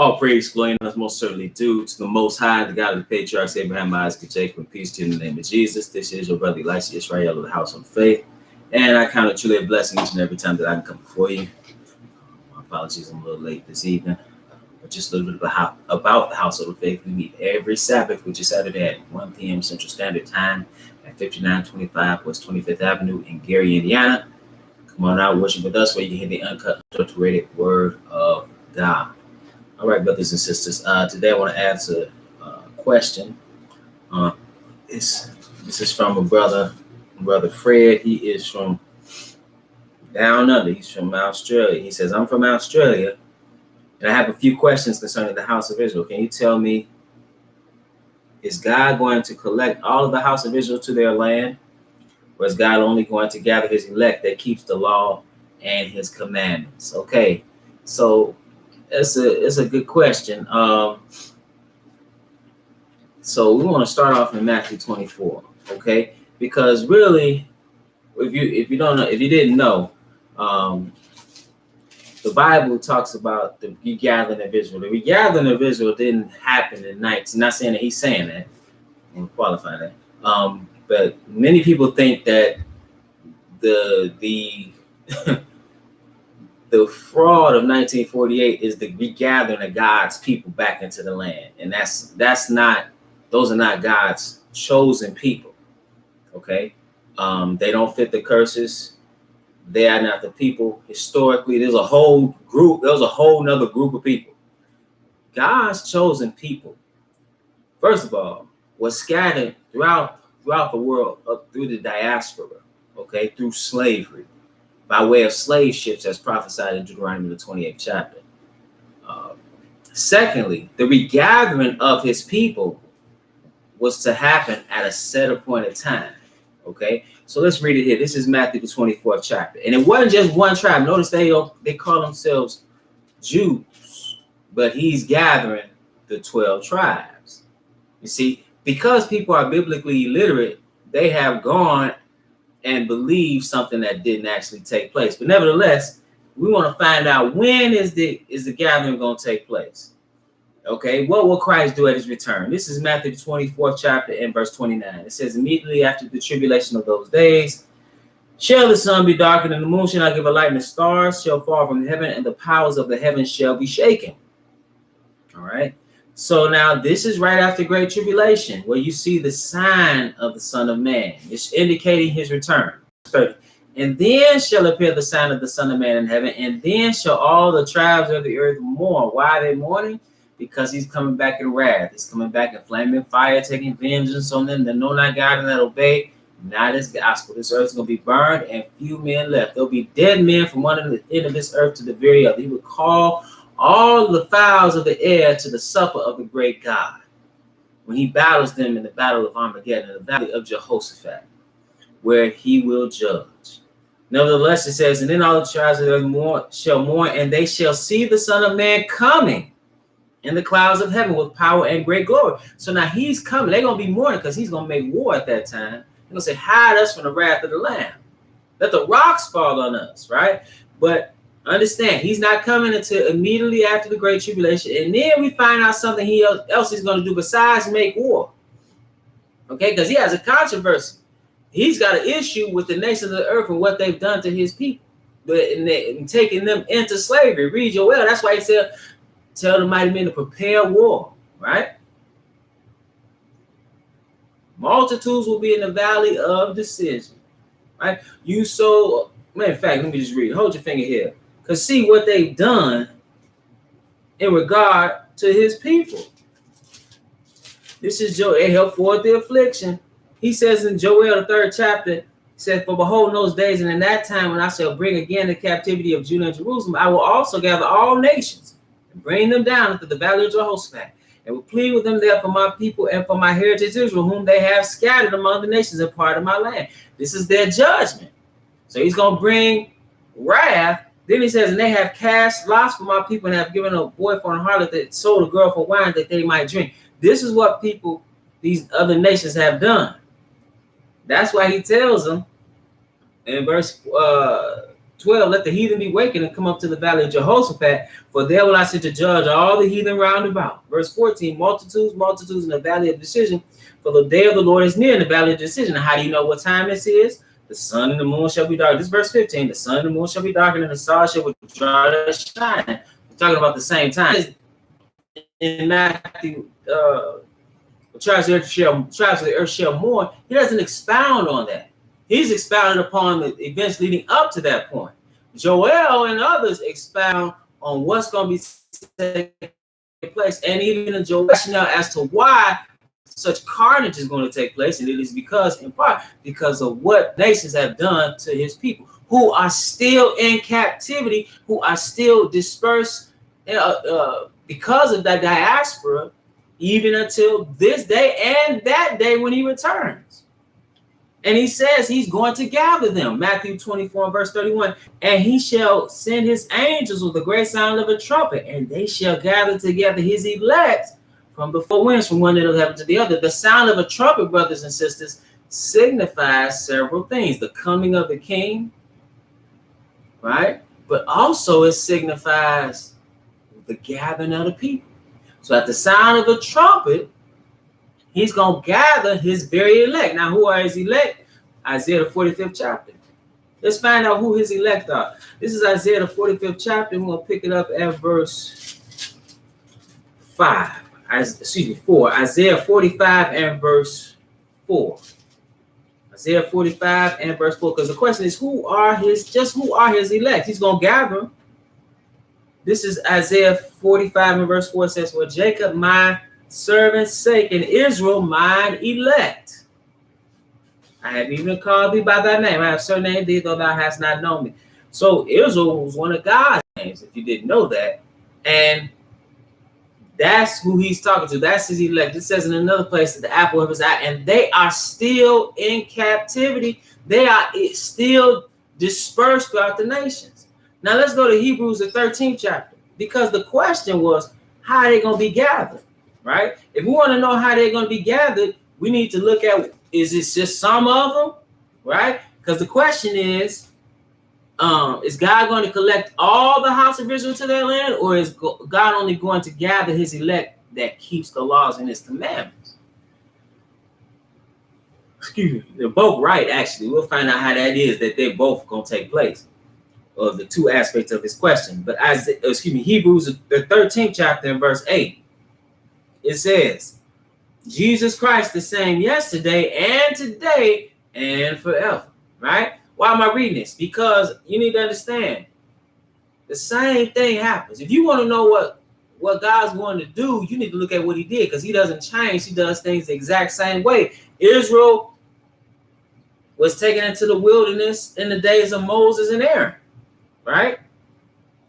All praise, glory, and most certainly due to the Most High, the God of the patriarchs, Abraham, Isaac, and Jacob, and peace to you in the name of Jesus. This is your brother Elisha Israel of the House of Faith, and I count it truly a blessing each and every time that I can come before you. My apologies, I'm a little late this evening, but just a little bit about the House of Faith. We meet every Sabbath, which is Saturday at 1 p.m. Central Standard Time at 5925 West 25th Avenue in Gary, Indiana. Come on out, worship with us, where you can hear the uncut, unadulterated Word of God. All right, brothers and sisters. Today I want to answer a question. This is from a brother Fred. He is from down under. He's from Australia. He says, "I'm from Australia, and I have a few questions concerning the house of Israel. Can you tell me, is God going to collect all of the house of Israel to their land, or is God only going to gather his elect that keeps the law and his commandments?" Okay, so it's a good question. So we want to start off in Matthew 24, okay? Because really, if you didn't know, the Bible talks about the regathering of Israel. The regathering of Israel didn't happen in nights. I'm not saying that he's saying that. I'm going to qualify that. But many people think that the the fraud of 1948 is the regathering of God's people back into the land. And those are not God's chosen people. Okay. They don't fit the curses. They are not the people. Historically, there's a whole nother group of people. God's chosen people, first of all, was scattered throughout the world, up through the diaspora, okay, through slavery, by way of slave ships, as prophesied in Deuteronomy, the 28th chapter. Secondly, the regathering of his people was to happen at a set appointed time. Okay, so let's read it here. This is Matthew, the 24th chapter. And it wasn't just one tribe. Notice they call themselves Jews, but he's gathering the 12 tribes. You see, because people are biblically illiterate, they have gone and believe something that didn't actually take place. But nevertheless, we want to find out, when is the gathering going to take place? Okay, what will Christ do at his return? This is Matthew 24th chapter and verse 29. It says, "Immediately after the tribulation of those days, shall the sun be darkened, and the moon shall not give a light, and the stars shall fall from heaven, and the powers of the heavens shall be shaken." All right. So now this is right after great tribulation, where you see the sign of the Son of Man. It's indicating his return. 30. "And then shall appear the sign of the Son of Man in heaven, and then shall all the tribes of the earth mourn." Why are they mourning? Because he's coming back in wrath. He's coming back in flaming fire, taking vengeance on them that know not God and that obey not his gospel. This earth is going to be burned, and few men left. There'll be dead men from one end of this earth to the very other. He will call all the fowls of the air to the supper of the great God, when he battles them in the battle of Armageddon, in the valley of Jehoshaphat, where he will judge. Nevertheless, it says, "And then all the tribes of the earth shall mourn, and they shall see the Son of Man coming in the clouds of heaven with power and great glory." So now he's coming. They're going to be mourning because he's going to make war at that time. They're going to say, "Hide us from the wrath of the Lamb. Let the rocks fall on us," right? But understand, he's not coming until immediately after the great tribulation. And then we find out something else he's going to do besides make war. Okay, because he has a controversy. He's got an issue with the nations of the earth and what they've done to his people, and taking them into slavery. Read Joel. That's why he said, "Tell the mighty men to prepare war," right? "Multitudes will be in the valley of decision," right? In fact, let me just read it. Hold your finger here. Because see what they've done in regard to his people. This is Joel. It helped forward the affliction. He says in Joel, the 3rd chapter, he said, "For behold, in those days and in that time, when I shall bring again the captivity of Judah and Jerusalem, I will also gather all nations and bring them down into the valley of Jehoshaphat, and will plead with them there for my people and for my heritage Israel, whom they have scattered among the nations and part of my land." This is their judgment. So he's going to bring wrath. Then he says, "And they have cast lots for my people, and have given a boy for an harlot, that sold a girl for wine, that they might drink." This is what these other nations have done. That's why he tells them in verse 12, let the heathen be wakened and come up to the valley of Jehoshaphat, for there will I send to judge all the heathen round about. Verse 14, multitudes, multitudes in the valley of decision, for the day of the Lord is near in the valley of decision. How do you know what time this is? The sun and the moon shall be dark. This is verse 15. The sun and the moon shall be darkened, and the stars shall withdraw their shine. We're talking about the same time. In Matthew, tribes of the earth shall mourn. He doesn't expound on that. He's expounded upon the events leading up to that point. Joel and others expound on what's going to be taking place, and even in Joel now as to why such carnage is going to take place, and it is because, in part, because of what nations have done to his people, who are still in captivity, who are still dispersed because of that diaspora, even until this day and that day when he returns. And he says he's going to gather them. Matthew 24 verse 31. And he shall send his angels with the great sound of a trumpet, and they shall gather together his elect from the four winds, from one end of heaven to the other. The sound of a trumpet, brothers and sisters, signifies several things. The coming of the king, right? But also it signifies the gathering of the people. So at the sound of a trumpet, he's going to gather his very elect. Now, who are his elect? Isaiah the 45th chapter. Let's find out who his elect are. This is Isaiah the 45th chapter. We're going to pick it up at verse 4. Isaiah 45 and verse 4. Isaiah 45 and verse 4. Because the question is, who are his elect? He's going to gather them. This is Isaiah 45 and verse 4. It says, for Jacob my servant's sake, and Israel mine elect. I have even called thee by thy name. I have surnamed thee, though thou hast not known me. So Israel was one of God's names, if you didn't know that. And that's who he's talking to. That's his elect. It says in another place that the apple of his eye, and they are still in captivity. They are still dispersed throughout the nations. Now let's go to Hebrews, the 13th chapter, because the question was, how are they going to be gathered? Right? If we want to know how they're going to be gathered, we need to look at, is it just some of them? Right? Because the question is God going to collect all the house of Israel to their land, or is God only going to gather his elect that keeps the laws and his commandments? Excuse me. They're both right, actually. We'll find out how that is, that they're both going to take place, of the two aspects of his question. But Hebrews, the 13th chapter and verse 8. It says, Jesus Christ the same yesterday and today and forever. Right? Why am I reading this? Because you need to understand the same thing happens. If you want to know what God's going to do, you need to look at what he did, because he doesn't change. He does things the exact same way. Israel was taken into the wilderness in the days of Moses and Aaron. Right?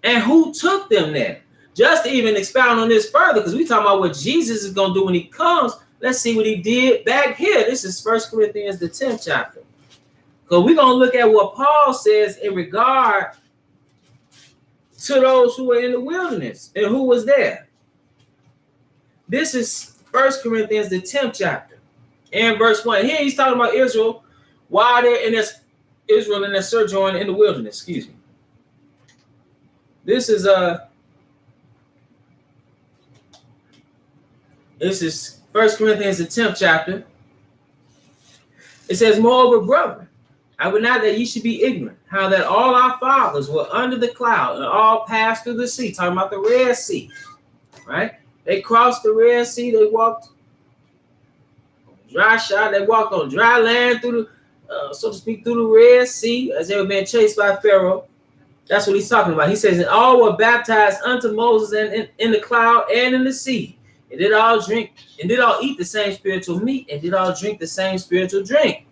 And who took them there? Just to even expound on this further, because we're talking about what Jesus is going to do when he comes. Let's see what he did back here. This is 1 Corinthians, the 10th chapter. Because we're going to look at what Paul says in regard to those who were in the wilderness and who was there. This is 1 Corinthians, the 10th chapter, and verse 1. Here he's talking about Israel while they're in their sojourn in the wilderness. Excuse me. This is 1 Corinthians, the 10th chapter. It says, moreover, brethren, I would not that ye should be ignorant, how that all our fathers were under the cloud and all passed through the sea. Talking about the Red Sea, right? They crossed the Red Sea. They walked dry shod. They walked on dry land through the, so to speak, through the Red Sea as they were being chased by Pharaoh. That's what he's talking about. He says, and all were baptized unto Moses and in the cloud and in the sea. And did all eat the same spiritual meat, and did all drink the same spiritual drink.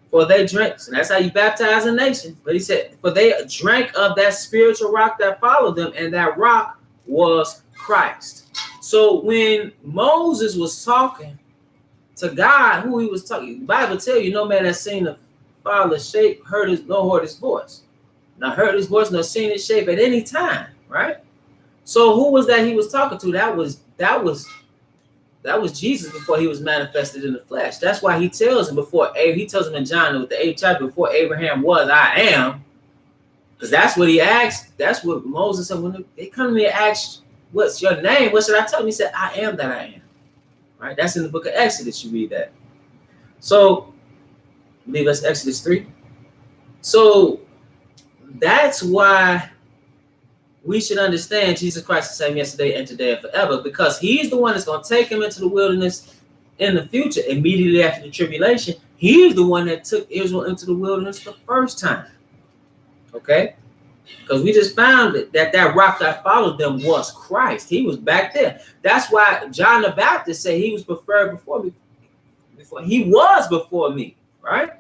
For they drank, so that's how you baptize a nation. But he said, for they drank of that spiritual rock that followed them, and that rock was Christ. So when Moses was talking to God, who he was talking, the Bible tells you, no man has seen the Father's shape, heard his voice. Not heard his voice, nor seen his shape at any time, right? So who was that he was talking to? That was Jesus before he was manifested in the flesh. That's why he tells him in John with the 8th chapter, before Abraham was, I am. Because that's what he asked. That's what Moses said when they come to me and ask, what's your name? What should I tell them? He said, I am that I am. Right? That's in the book of Exodus. You read that. So, I believe that's Exodus 3. So, that's why we should understand Jesus Christ the same yesterday and today and forever, because he's the one that's going to take him into the wilderness in the future, immediately after the tribulation. He's the one that took Israel into the wilderness the first time. Okay? Because we just found that rock that followed them was Christ. He was back there. That's why John the Baptist said he was preferred before me. He was before me, right?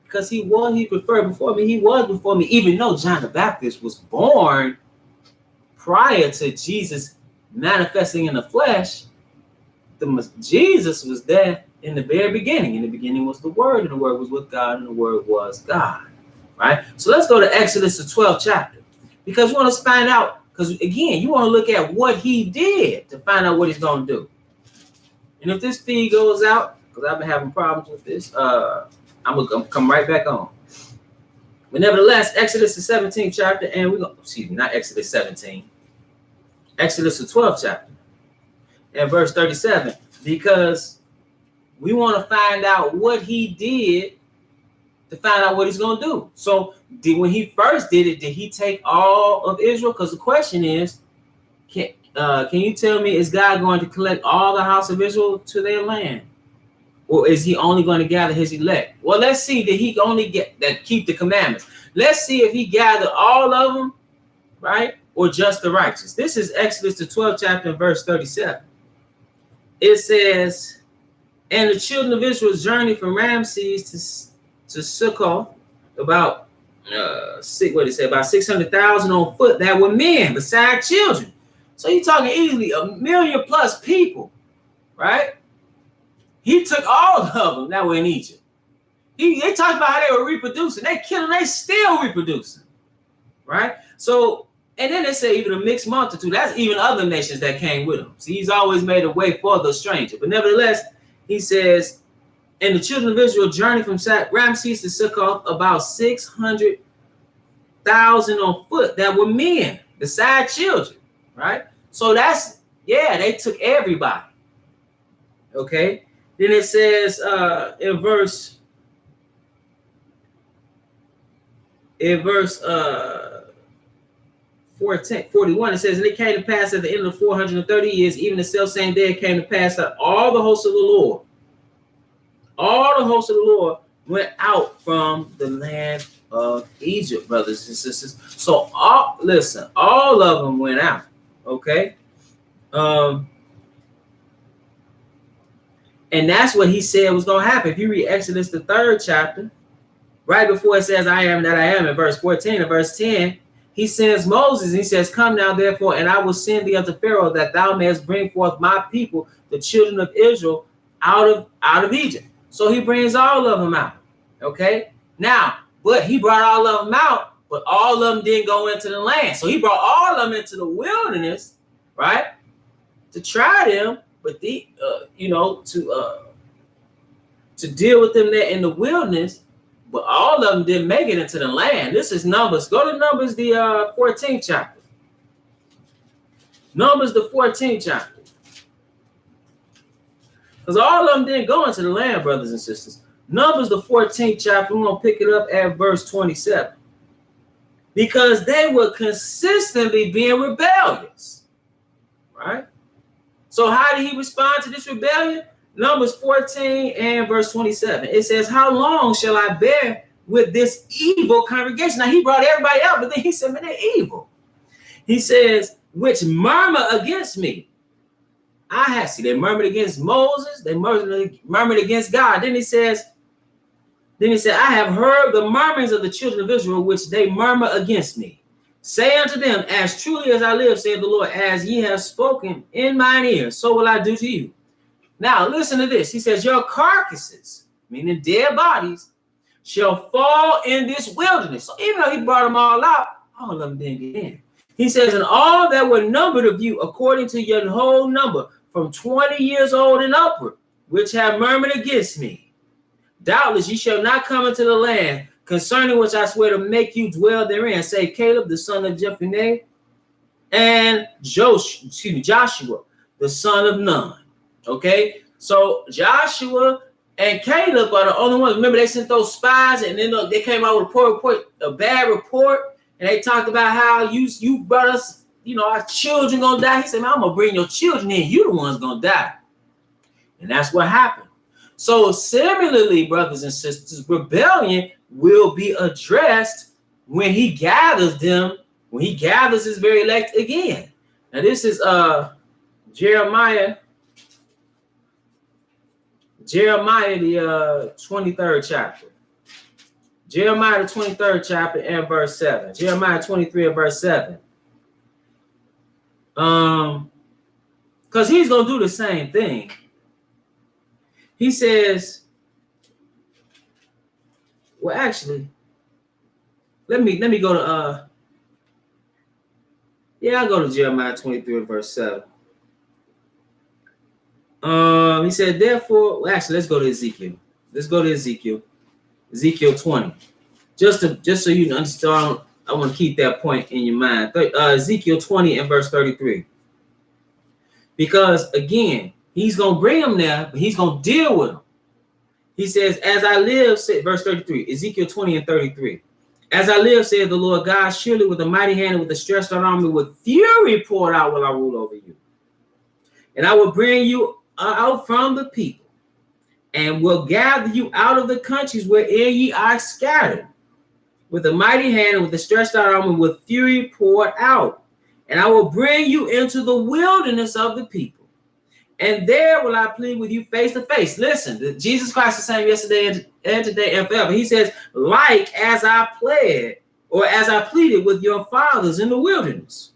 Because he preferred before me. He was before me, even though John the Baptist was born prior to Jesus manifesting in the flesh. Jesus was there in the very beginning. In the beginning was the Word, and the Word was with God, and the Word was God. Right? So let's go to Exodus, the 12th chapter. Because we want to find out, because again, you want to look at what he did to find out what he's going to do. And if this feed goes out, because I've been having problems with this, I'm going to come right back on. But nevertheless, Exodus, the 17th chapter, and we're going to, not Exodus 17, Exodus, the 12th chapter, and verse 37, because we want to find out what he did to find out what he's going to do. So when he first did it, did he take all of Israel? Because the question is, can you tell me, is God going to collect all the house of Israel to their land? Or is he only going to gather his elect? Well, let's see. Did he only keep the commandments? Let's see if he gathered all of them, right? Or just the righteous. This is Exodus, the 12th chapter, and verse 37. It says, and the children of Israel journeyed from Ramses to Succoth, about about 600,000 on foot that were men, besides children. So you're talking easily 1 million plus people, right? He took all of them that were in Egypt. They talked about how they were reproducing. They killing, they still reproducing, right? So, and then they say even a mixed multitude. That's even other nations that came with him. See, he's always made a way for the stranger. But nevertheless, he says, and the children of Israel journeyed from Ramses to Succoth, about 600,000 on foot that were men, besides children, right? So that's, they took everybody. Okay? Then it says in verse 41, it says, and it came to pass at the end of 430 years, even the selfsame day it came to pass that all the hosts of the Lord went out from the land of Egypt, brothers and sisters. So all of them went out. Okay. And that's what he said was going to happen. If you read Exodus, the 3rd chapter, right before it says, I am that I am, in verse 14 and verse 10, he sends Moses, and he says, come now, therefore, and I will send thee unto Pharaoh, that thou mayest bring forth my people, the children of Israel, out of Egypt. So he brings all of them out. Okay? Now, but he brought all of them out, but all of them didn't go into the land. So he brought all of them into the wilderness, right? To try them, but to deal with them there in the wilderness, but all of them didn't make it into the land. This is Numbers. Go to Numbers, the 14th chapter. Numbers, the 14th chapter. Because all of them didn't go into the land, brothers and sisters. Numbers, the 14th chapter, we're going to pick it up at verse 27. Because they were consistently being rebellious. Right? So how did he respond to this rebellion? Numbers 14 and verse 27. It says, how long shall I bear with this evil congregation? Now he brought everybody out, but then he said, man, they're evil. He says, which murmur against me. They murmured against Moses. They murmured against God. Then he said, I have heard the murmurings of the children of Israel, which they murmur against me. Say unto them, as truly as I live, saith the Lord, as ye have spoken in mine ears, so will I do to you. Now, listen to this. He says, your carcasses, meaning dead bodies, shall fall in this wilderness. So even though he brought them all out, all of them didn't get in. He says, and all that were numbered of you, according to your whole number, from 20 years old and upward, which have murmured against me, doubtless ye shall not come into the land concerning which I swear to make you dwell therein, say Caleb, the son of Jephunneh, and Joshua, the son of Nun. Okay, so Joshua and Caleb are the only ones. Remember, they sent those spies, and then they came out with a bad report, and they talked about how you brought us, our children gonna die. He said, man, I'm gonna bring your children in. You the ones gonna die, and that's what happened. So similarly, brothers and sisters, rebellion will be addressed when he gathers them, when he gathers his very elect again. Now this is Jeremiah the 23rd chapter. Jeremiah the 23rd chapter and verse 7. Jeremiah 23 and verse 7. Because he's gonna do the same thing. He says, well, actually, let me go to I'll go to Jeremiah 23 verse 7. He said, therefore, well, actually, let's go to Ezekiel. Ezekiel 20. Just so you understand, I want to keep that point in your mind. Ezekiel 20 and verse 33. Because again, he's going to bring them there, but he's going to deal with them. He says, as I live, verse 33, Ezekiel 20 and 33. As I live, said the Lord God, surely with a mighty hand and with a stretched out arm, with fury poured out will I rule over you. And I will bring you out from the people, and will gather you out of the countries wherein ye are scattered, with a mighty hand and with a stretched out arm and with fury poured out. And I will bring you into the wilderness of the people, and there will I plead with you face to face. Listen, Jesus Christ is the same yesterday and today and forever. He says, like as I pled, or as I pleaded with your fathers in the wilderness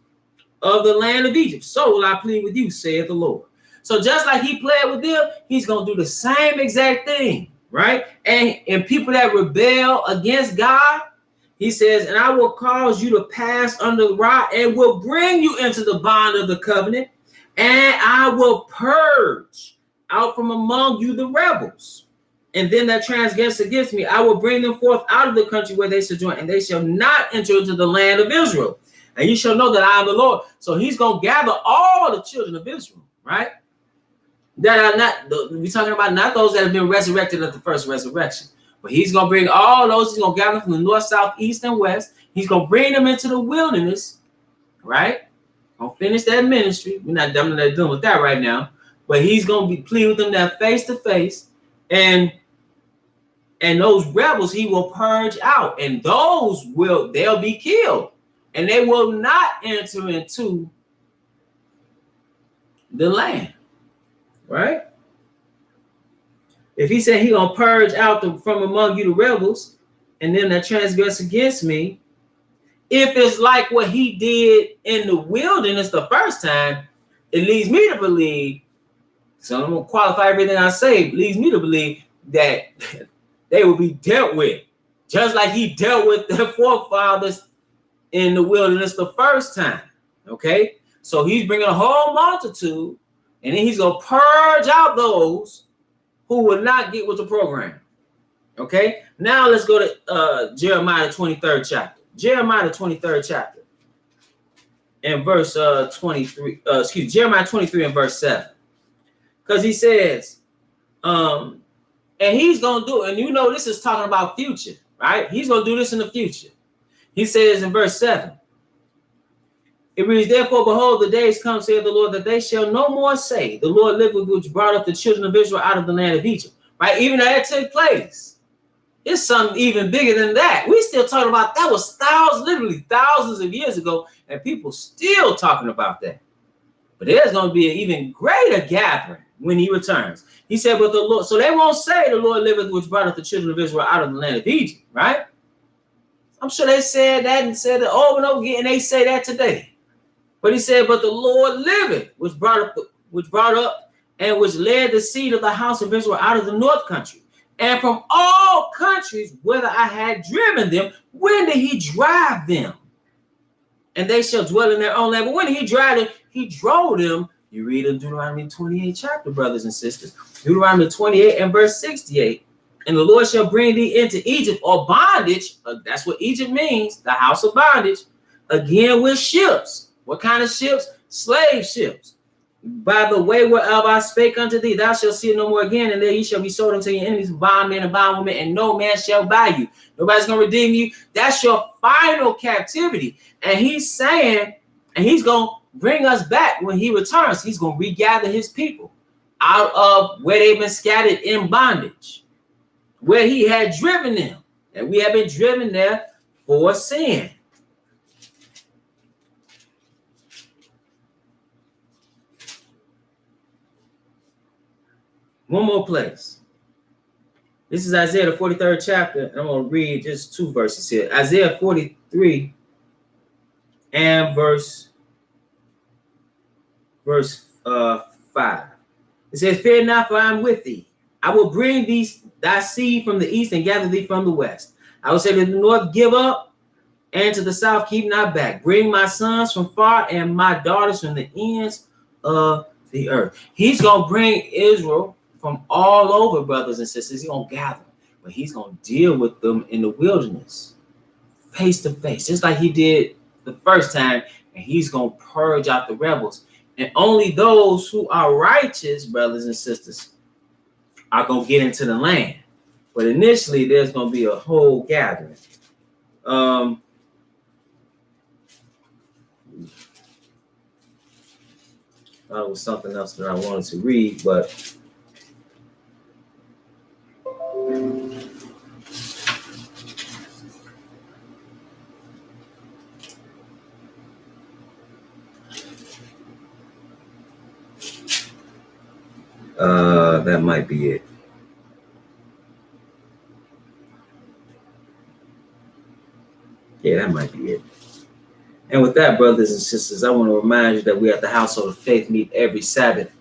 of the land of Egypt, so will I plead with you, saith the Lord. So just like he pled with them, he's going to do the same exact thing, right? And people that rebel against God, he says, and I will cause you to pass under the rod and will bring you into the bond of the covenant, and I will purge out from among you the rebels, and then that transgress against me. I will bring them forth out of the country where they sojourn, and they shall not enter into the land of Israel. And you shall know that I am the Lord. So he's going to gather all the children of Israel, right? That are not, we're talking about not those that have been resurrected at the first resurrection, but he's going to bring all those, he's going to gather them from the north, south, east, and west. He's going to bring them into the wilderness, right? Going to finish that ministry. We're not done with that right now, but he's going to be pleading with them that face to face, and those rebels he will purge out, and they'll be killed, and they will not enter into the land. Right? If he said he gonna purge out from among you the rebels, and them that transgress against me, if it's like what he did in the wilderness the first time, it leads me to believe, so I'm gonna qualify everything I say, it leads me to believe that they will be dealt with, just like he dealt with their forefathers in the wilderness the first time. Okay, so he's bringing a whole multitude, and then he's going to purge out those who will not get with the program. Okay? Now let's go to Jeremiah 23rd chapter. Jeremiah 23rd chapter. And verse 23. Jeremiah 23 and verse 7. Because he says, and he's going to do it. And this is talking about future, right? He's going to do this in the future. He says in verse 7. It reads, therefore, behold, the days come, saith the Lord, that they shall no more say, the Lord liveth, which brought up the children of Israel out of the land of Egypt. Right? Even though that took place, it's something even bigger than that. We still talking about that was literally thousands of years ago, and people still talking about that. But there's going to be an even greater gathering when he returns. He said, but the Lord, so they won't say the Lord liveth, which brought up the children of Israel out of the land of Egypt, right? I'm sure they said that and said it over and over again, and they say that today. But he said, but the Lord liveth, which brought up and which led the seed of the house of Israel out of the north country, and from all countries whither I had driven them. When did he drive them? And they shall dwell in their own land. But when did he drive them? He drove them. You read in Deuteronomy 28 chapter, brothers and sisters. Deuteronomy 28 and verse 68. And the Lord shall bring thee into Egypt, or bondage. That's what Egypt means, the house of bondage. Again with ships. What kind of ships? Slave ships. By the way whereof I spake unto thee, thou shalt see it no more again, and there ye shall be sold unto your enemies, bondmen and bondwomen, and no man shall buy you. Nobody's going to redeem you. That's your final captivity. And he's saying, and he's going to bring us back when he returns. He's going to regather his people out of where they've been scattered in bondage, where he had driven them. And we have been driven there for sin. One more place. This is Isaiah, the 43rd chapter. And I'm going to read just 2 verses here. Isaiah 43 and verse 5. It says, fear not, for I am with thee. I will bring thy seed from the east and gather thee from the west. I will say to the north, give up, and to the south, keep not back. Bring my sons from far and my daughters from the ends of the earth. He's going to bring Israel from all over, brothers and sisters. He's going to gather, but he's going to deal with them in the wilderness, face to face, just like he did the first time, and he's going to purge out the rebels. And only those who are righteous, brothers and sisters, are going to get into the land. But initially, there's going to be a whole gathering. That was something else that I wanted to read, but that might be it. Yeah, that might be it. And with that, brothers and sisters, I want to remind you that we at the Household of Faith meet every Sabbath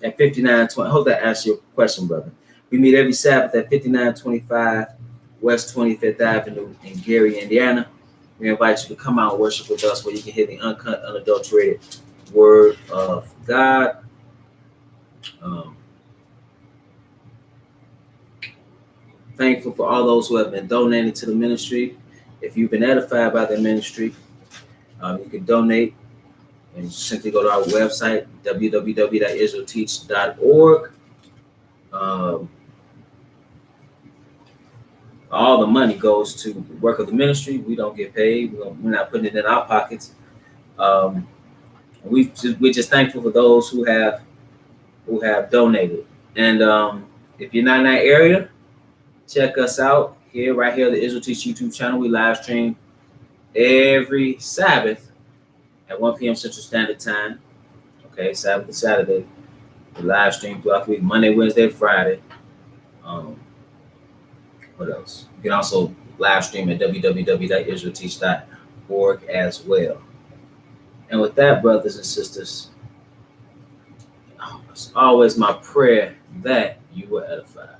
at 5920. I hope that answers your question, brother. We meet every Sabbath at 5925 West 25th Avenue in Gary, Indiana. We invite you to come out and worship with us, where you can hear the uncut, unadulterated word of God. Thankful for all those who have been donating to the ministry. If you've been edified by the ministry, you can donate and simply go to our website, www.IsraelTeach.org. All the money goes to the work of the ministry. We don't get paid. We're not putting it in our pockets. We're just thankful for those who have donated. And if you're not in that area, check us out right here, the IsraelTeach YouTube channel. We live stream every Sabbath at 1 p.m. Central Standard Time. Okay, Sabbath to Saturday. We live stream throughout the week, Monday, Wednesday, Friday. What else? You can also live stream at www.IsraelTeach.org as well. And with that, brothers and sisters, it's always my prayer that you were edified.